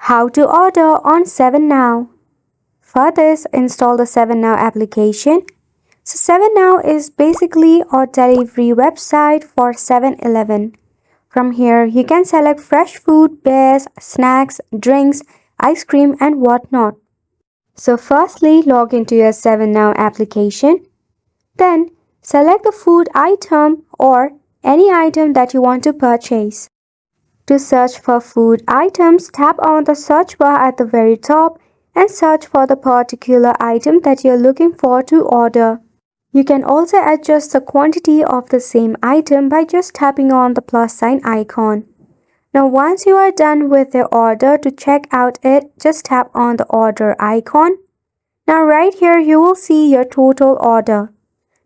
How to order on 7NOW. For this, install the 7NOW application. So 7NOW is basically a delivery website for 7-Eleven. From here, you can select fresh food, beers, snacks, drinks, ice cream, and whatnot. So firstly, log into your 7NOW application. Then, select the food item or any item that you want to purchase. To search for food items, tap on the search bar at the very top and search for the particular item that you're looking for to order. You can also adjust the quantity of the same item by just tapping on the plus sign icon. Now once you are done with the order, to check out it, just tap on the order icon. Now right here you will see your total order.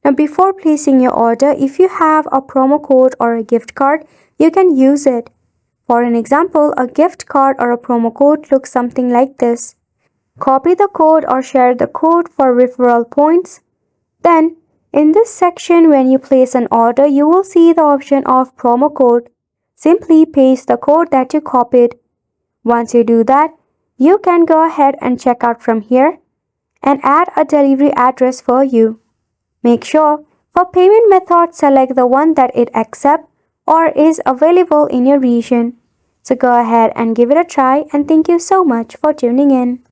Now before placing your order, if you have a promo code or a gift card, you can use it. For an example, a gift card or a promo code looks something like this. Copy the code or share the code for referral points. Then, in this section, when you place an order, you will see the option of promo code. Simply paste the code that you copied. Once you do that, you can go ahead and check out from here and add a delivery address for you. Make sure for payment method, select the one that it accepts or is available in your region. So go ahead and give it a try, and thank you so much for tuning in.